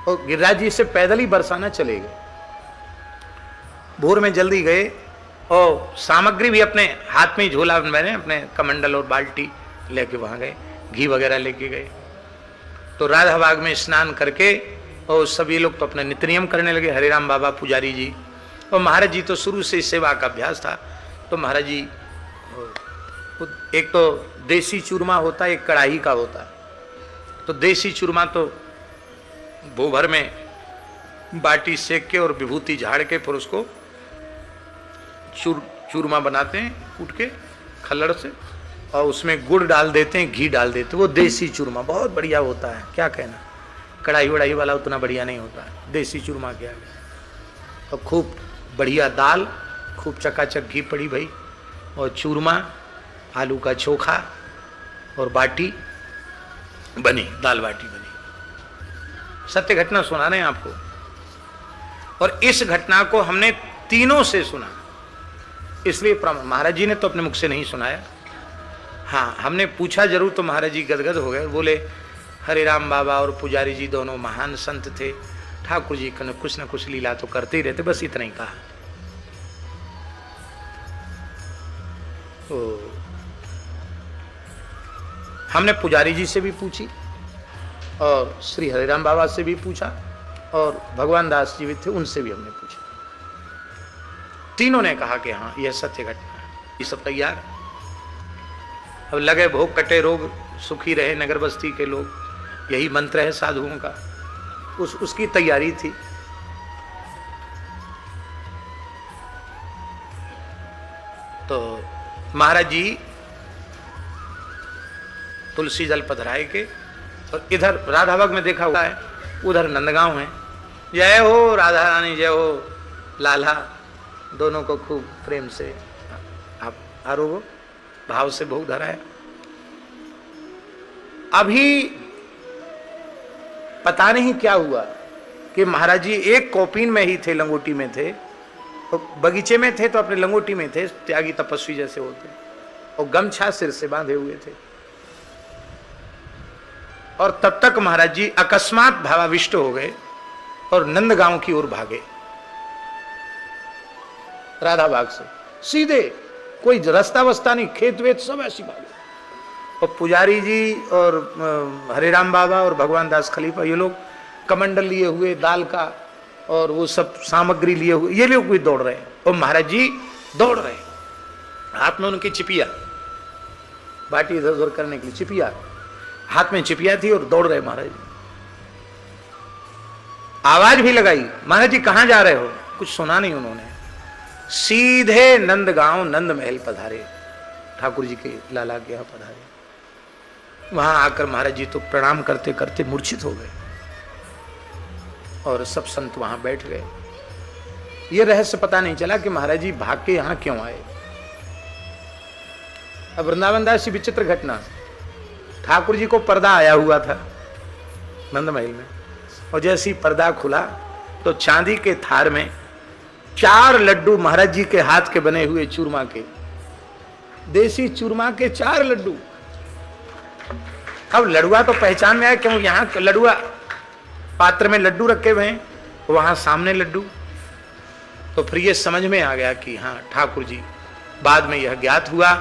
और गिरिराज जी से पैदल ही बरसाना चले गए। भोर में जल्दी गए और सामग्री भी अपने हाथ में ही झोला मैंने अपने कमंडल और बाल्टी लेके वहां गए, घी वगैरह लेके गए। तो राधा बाग में स्नान करके और सभी लोग तो अपना नित्य नियम करने लगे, हरिराम बाबा, पुजारी जी और महाराज जी। तो शुरू से सेवा का अभ्यास था। तो महाराज जी, एक तो देसी चूरमा होता है, एक कढ़ाई का होता है। तो देसी चूरमा तो भोभर में बाटी सेक के और विभूति झाड़ के फिर उसको चूरमा बनाते हैं कूट के खल्लड़ से, और उसमें गुड़ डाल देते हैं, घी डाल देते हैं। वो देसी चूरमा बहुत बढ़िया होता है, क्या कहना। कढ़ाई वढ़ाई वाला उतना बढ़िया नहीं होता है, देसी चूरमा क्या है। और खूब बढ़िया दाल, खूब चकाचक घी पड़ी भाई, और चूरमा, आलू का चोखा और बाटी बनी, दाल बाटी बनी। सत्य घटना सुना रहे हैं आपको। और इस घटना को हमने तीनों से सुना, इसलिए महाराज जी ने तो अपने मुख से नहीं सुनाया। हाँ, हमने पूछा जरूर तो महाराज जी गदगद हो गए, बोले हरिराम बाबा और पुजारी जी दोनों महान संत थे, ठाकुर जी कुछ न कुछ लीला तो करते ही रहते, बस इतना ही कहा। तो हमने पुजारी जी से भी पूछी और श्री हरिराम बाबा से भी पूछा और भगवान दास जी भी थे, उनसे भी हमने पूछा। तीनों ने कहा कि हाँ, यह सत्य घटना है। ये सब तैयार। अब लगे भोग कटे रोग, सुखी रहे नगर बस्ती के लोग, यही मंत्र है साधुओं का। उसकी तैयारी थी। तो महाराज जी तुलसी जल पधराए के, और इधर राधाबाग में देखा हुआ है, उधर नंदगांव है। जय हो राधा रानी, जय हो लाला, दोनों को खूब प्रेम से आप आरोह भाव से भोग धराया। अभी पता नहीं क्या हुआ कि महाराज जी एक कौपीन में ही थे, लंगोटी में थे, और बगीचे में थे तो अपने लंगोटी में थे, त्यागी तपस्वी जैसे होते, और गमछा सिर से बांधे हुए थे। और तब तक महाराज जी अकस्मात भावाविष्ट हो गए और नंदगांव की ओर भागे। राधाबाग से सीधे, कोई रास्ता वस्ता नहीं, खेत वेत सब ऐसी भागे। और पुजारी जी और हरिराम बाबा और भगवान दास खलीफा, ये लोग कमंडल लिए हुए दाल का और वो सब सामग्री लिए हुए, ये लोग भी दौड़ रहे हैं। और महाराज जी दौड़ रहे हैं, हाथ में उनकी चिपिया, बाटी इधर उधर करने के लिए चिपिया, हाथ में चिपिया थी और दौड़ रहे महाराज जी। आवाज भी लगाई, महाराज जी कहां जा रहे हो? कुछ सुना नहीं उन्होंने। सीधे नंदगांव नंद महल पधारे, ठाकुर जी के लाला के यहाँ पधारे। वहां आकर महाराज जी तो प्रणाम करते करते मूर्छित हो गए और सब संत वहां बैठ गए। ये रहस्य पता नहीं चला कि महाराज जी भाग के यहां क्यों आए। अब वृंदावन दास की विचित्र घटना, ठाकुर जी को पर्दा आया हुआ था नंद महल में, और जैसे ही पर्दा खुला तो चांदी के थार में 4 लड्डू महाराज जी के हाथ के बने हुए चूरमा के, देसी चूरमा के 4 लड्डू। अब लड़ुआ तो पहचान में आया, क्यों यहां लड़ुआ पात्र में लड्डू रखे हुए हैं, वहां सामने लड्डू। तो फिर ये समझ में आ गया कि हाँ ठाकुर जी। बाद में यह ज्ञात हुआ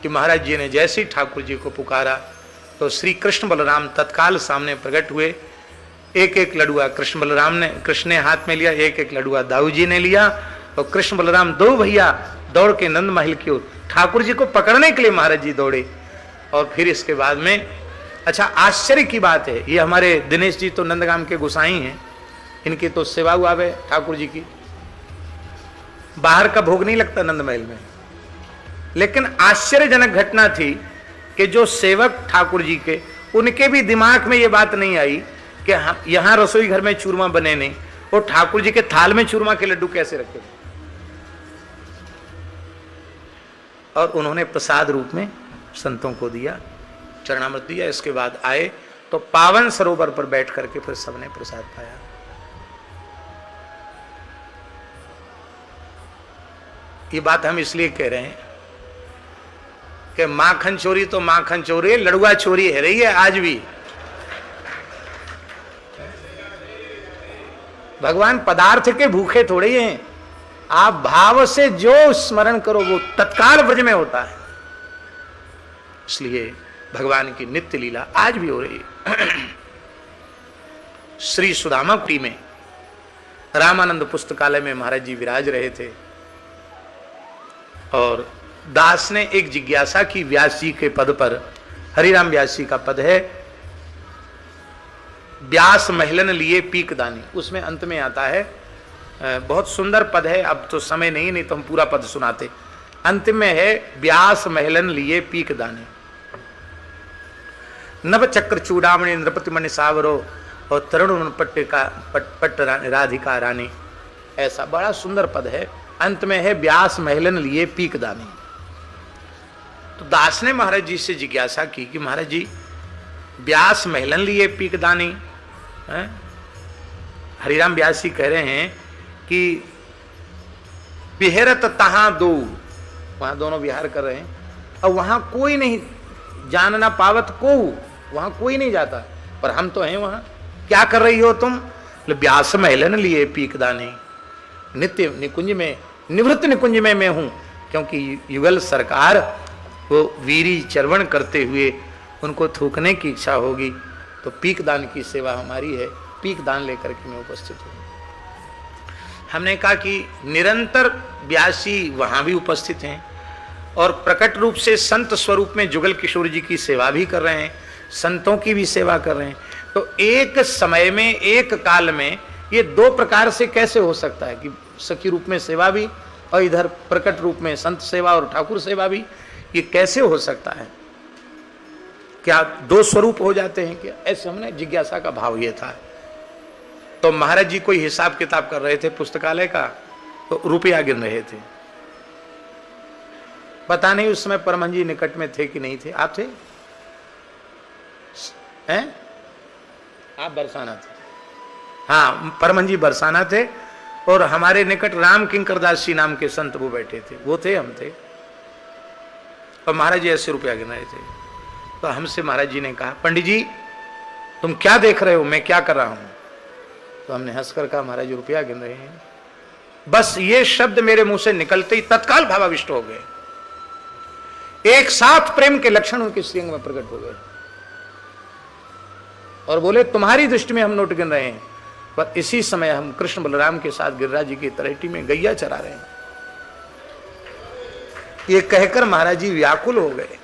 कि महाराज जी ने जैसे ही ठाकुर जी को पुकारा तो श्री कृष्ण बलराम तत्काल सामने प्रकट हुए। एक एक लडुआ कृष्ण ने हाथ में लिया, एक एक लडुआ दाऊ जी ने लिया, और कृष्ण बलराम 2 भैया दौड़ के नंद महल की ओर ठाकुर जी को पकड़ने के लिए महाराज जी दौड़े। और फिर इसके बाद में, अच्छा आश्चर्य की बात है, ये हमारे दिनेश जी तो नंदगाम के गोसाई हैं, इनकी तो सेवा हुआ है ठाकुर जी की। बाहर का भोग नहीं लगता नंद महल में, लेकिन आश्चर्यजनक घटना थी कि जो सेवक ठाकुर जी के, उनके भी दिमाग में ये बात नहीं आई कि यहां रसोई घर में चूरमा बने नहीं, और ठाकुर जी के थाल में चूरमा के लड्डू कैसे रखे। और उन्होंने प्रसाद रूप में संतों को दिया, चरणामृत दिया। इसके बाद आए तो पावन सरोवर पर बैठ करके फिर सबने प्रसाद पाया। ये बात हम इसलिए कह रहे हैं कि माखन चोरी तो माखन चोरी, लड़ुआ चोरी है रही है आज भी। भगवान पदार्थ के भूखे थोड़े ही हैं, आप भाव से जो स्मरण करो वो तत्काल ब्रज में होता है। इसलिए भगवान की नित्य लीला आज भी हो रही है। श्री सुदामापुरी में रामानंद पुस्तकालय में महाराज जी विराज रहे थे और दास ने एक जिज्ञासा की व्यास जी के पद पर। हरिराम व्यास जी का पद है, व्यास महलन लिए पीक दानी, उसमें अंत में आता है, बहुत सुंदर पद है, अब तो समय नहीं तो हम पूरा पद सुनाते। अंतिम में है, व्यास महलन लिए पीक दानी, नव चक्र चूड़ामणि नृपति मणि सावरो और तरुण पट्ट राधिका रानी। ऐसा बड़ा सुंदर पद है। अंत में है, व्यास महलन लिए पीक दानी। तो दास ने महाराज जी से जिज्ञासा की कि महाराज जी, व्यास महलन लिए पीक दानी, हरिराम व्यास जी कह रहे हैं कि विहरत तहां दो, वहां दोनों विहार कर रहे हैं और वहां कोई नहीं, जानना पावत को, वहां कोई नहीं जाता, पर हम तो हैं वहां। क्या कर रही हो तुम? व्यास महलन लिए पीक दानी, नित्य निकुंज में, निवृत्त निकुंज में मैं हूं, क्योंकि युगल सरकार वो वीरी चरवण करते हुए उनको थूकने की इच्छा होगी, तो पीक दान की सेवा हमारी है, पीक दान लेकर के मैं उपस्थित हूँ। हमने कहा कि निरंतर व्यासी वहाँ भी उपस्थित हैं और प्रकट रूप से संत स्वरूप में जुगल किशोर जी की सेवा भी कर रहे हैं, संतों की भी सेवा कर रहे हैं। तो एक समय में, एक काल में ये दो प्रकार से कैसे हो सकता है कि सखी रूप में सेवा भी और इधर प्रकट रूप में संत सेवा और ठाकुर सेवा भी? ये कैसे हो सकता है? क्या दो स्वरूप हो जाते हैं क्या? ऐसे हमने जिज्ञासा का भाव ये था। तो महाराज जी कोई हिसाब किताब कर रहे थे पुस्तकालय का, तो रुपया गिन रहे थे। पता नहीं उस समय परमहंस जी निकट में थे कि नहीं थे। आप थे? हैं? आप बरसाना थे? हाँ, परमहंस जी बरसाना थे और हमारे निकट राम किंकर दास जी नाम के संत वो बैठे थे, वो थे, हम थे। और महाराज जी ऐसे रुपया गिन रहे थे। तो हमसे महाराज जी ने कहा, पंडित जी तुम क्या देख रहे हो, मैं क्या कर रहा हूं? तो हमने हंसकर कहा, महाराज जी रुपया गिन रहे हैं। बस ये शब्द मेरे मुंह से निकलते ही तत्काल भावाविष्ट हो गए। एक साथ प्रेम के लक्षण उनके श्रीअंग में प्रकट हो गए और बोले, तुम्हारी दृष्टि में हम नोट गिन रहे हैं, पर इसी समय हम कृष्ण बलराम के साथ गिरिराज जी की तलहटी में गैया चरा रहे हैं। ये कहकर महाराज जी व्याकुल हो गए,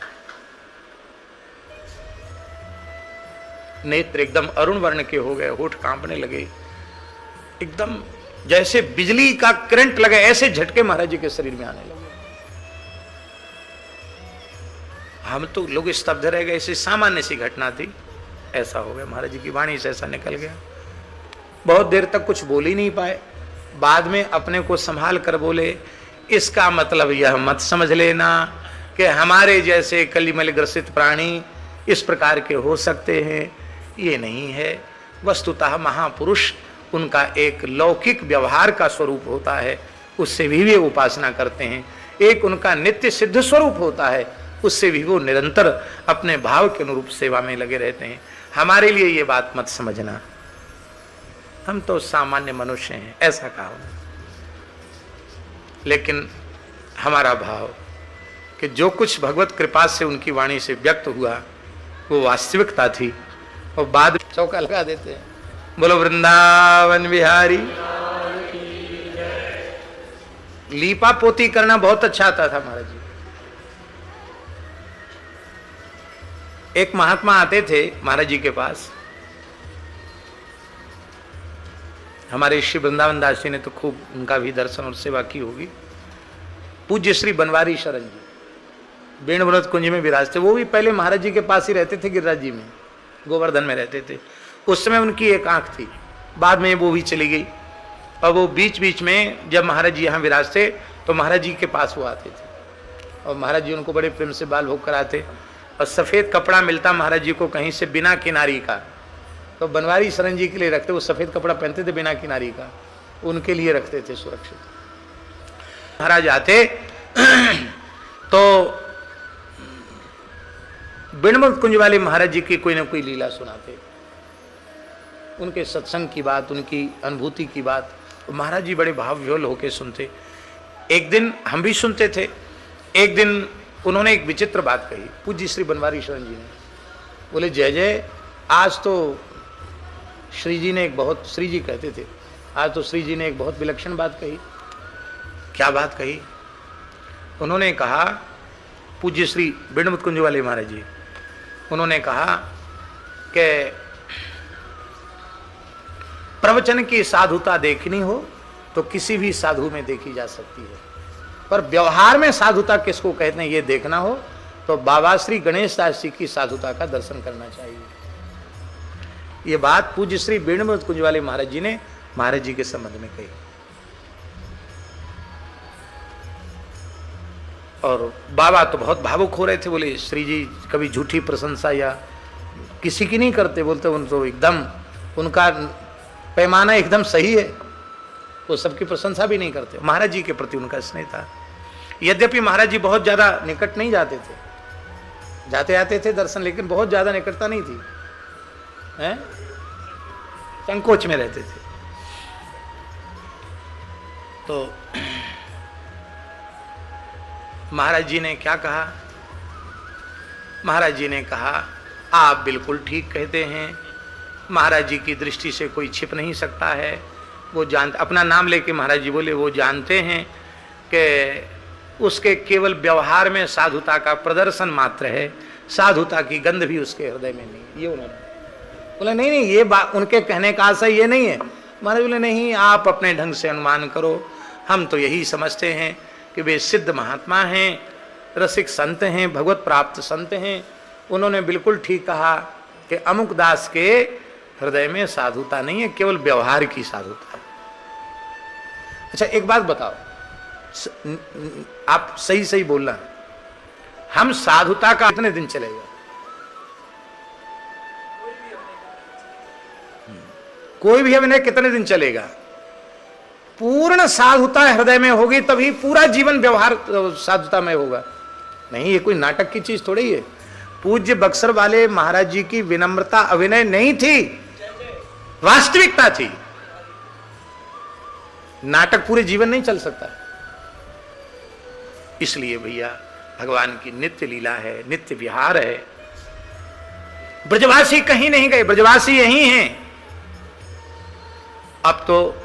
नेत्र एकदम अरुण वर्ण के हो गए, होठ कांपने लगे, एकदम जैसे बिजली का करंट लगे, ऐसे झटके महाराज जी के शरीर में आने लगे। हम तो लोग स्तब्ध रह गए, ऐसे सामान्य सी घटना थी, ऐसा हो गया। महाराज जी की वाणी से ऐसा निकल गया। बहुत देर तक कुछ बोल ही नहीं पाए, बाद में अपने को संभाल कर बोले, इसका मतलब यह मत समझ लेना कि हमारे जैसे कलिमल ग्रसित प्राणी इस प्रकार के हो सकते हैं, ये नहीं है। वस्तुतः महापुरुष उनका एक लौकिक व्यवहार का स्वरूप होता है, उससे भी वे उपासना करते हैं। एक उनका नित्य सिद्ध स्वरूप होता है, उससे भी वो निरंतर अपने भाव के अनुरूप सेवा में लगे रहते हैं। हमारे लिए ये बात मत समझना, हम तो सामान्य मनुष्य हैं, ऐसा कहा। लेकिन हमारा भाव कि जो कुछ भगवत कृपा से उनकी वाणी से व्यक्त हुआ वो वास्तविकता थी। और बाद में चौका लगा देते हैं, बोलो वृंदावन बिहारी। लीपा पोती करना बहुत अच्छा आता था महाराज जी। एक महात्मा आते थे महाराज जी के पास, हमारे श्री वृंदावन दास जी ने तो खूब उनका भी दर्शन और सेवा की होगी। पूज्य श्री बनवारी शरण जी बेणव्रत कुंज में विराजते, वो भी पहले महाराज जी के पास ही रहते थे, गिरिराज जी में, गोवर्धन में रहते थे। उस समय उनकी एक आंख थी, बाद में वो भी चली गई। और वो बीच बीच में जब महाराज जी यहाँ विराजते तो महाराज जी के पास वो आते थे और महाराज जी उनको बड़े प्रेम से बाल भोग कराते। और सफ़ेद कपड़ा मिलता महाराज जी को कहीं से बिना किनारी का, तो बनवारी शरण जी के लिए रखते, वो सफ़ेद कपड़ा पहनते थे बिना किनारी का, उनके लिए रखते थे सुरक्षित। महाराज आते तो बिणमुक्त कुंज वाले महाराज जी की कोई ना कोई लीला सुनाते। उनके सत्संग की बात, उनकी अनुभूति की बात महाराज जी बड़े भाव विह्वल होकर सुनते। एक दिन हम भी सुनते थे, एक दिन उन्होंने एक विचित्र बात कही, पूज्य श्री बनवारी शरण जी ने। बोले जय जय, आज तो श्री जी ने एक बहुत, श्री जी कहते थे, आज तो श्री जी ने एक बहुत विलक्षण बात कही। क्या बात कही? उन्होंने कहा, पूज्य श्री बिंडमुत कुंज वाले महाराज जी, उन्होंने कहा कि प्रवचन की साधुता देखनी हो तो किसी भी साधु में देखी जा सकती है, पर व्यवहार में साधुता किसको कहते हैं ये देखना हो तो बाबा श्री गणेश दास जी की साधुता का दर्शन करना चाहिए। ये बात पूज्य श्री बिंडमुत कुंज वाले महाराज जी ने महाराज जी के संबंध में कही। और बाबा तो बहुत भावुक हो रहे थे। बोले श्री जी कभी झूठी प्रशंसा या किसी की नहीं करते, बोलते उन तो एकदम उनका पैमाना एकदम सही है, वो सबकी प्रशंसा भी नहीं करते। महाराज जी के प्रति उनका स्नेह था। यद्यपि महाराज जी बहुत ज्यादा निकट नहीं जाते थे, जाते आते थे दर्शन, लेकिन बहुत ज्यादा निकटता नहीं थी, हैं? संकोच में रहते थे। तो महाराज जी ने क्या कहा? महाराज जी ने कहा आप बिल्कुल ठीक कहते हैं, महाराज जी की दृष्टि से कोई छिप नहीं सकता है। वो जान, अपना नाम लेके महाराज जी बोले वो जानते हैं कि उसके केवल व्यवहार में साधुता का प्रदर्शन मात्र है, साधुता की गंध भी उसके हृदय में नहीं। ये उन्होंने बोला नहीं नहीं, ये बात उनके कहने का आशय ये नहीं है। महाराज बोले नहीं, आप अपने ढंग से अनुमान करो, हम तो यही समझते हैं कि वे सिद्ध महात्मा हैं, रसिक संत हैं, भगवत प्राप्त संत हैं। उन्होंने बिल्कुल ठीक कहा कि अमुक दास के हृदय में साधुता नहीं है, केवल व्यवहार की साधुता। अच्छा एक बात बताओ, आप सही सही बोलना, हम साधुता का कितने दिन चलेगा? कोई भी अभिनय कितने दिन चलेगा? पूर्ण साधुता हृदय में होगी तभी पूरा जीवन व्यवहार साधुता में होगा। नहीं, ये कोई नाटक की चीज थोड़ी है। पूज्य बक्सर वाले महाराज जी की विनम्रता अभिनय नहीं थी, वास्तविकता थी। नाटक पूरे जीवन नहीं चल सकता। इसलिए भैया भगवान की नित्य लीला है, नित्य विहार है। ब्रजवासी कहीं नहीं गए, ब्रजवासी यही हैं। अब तो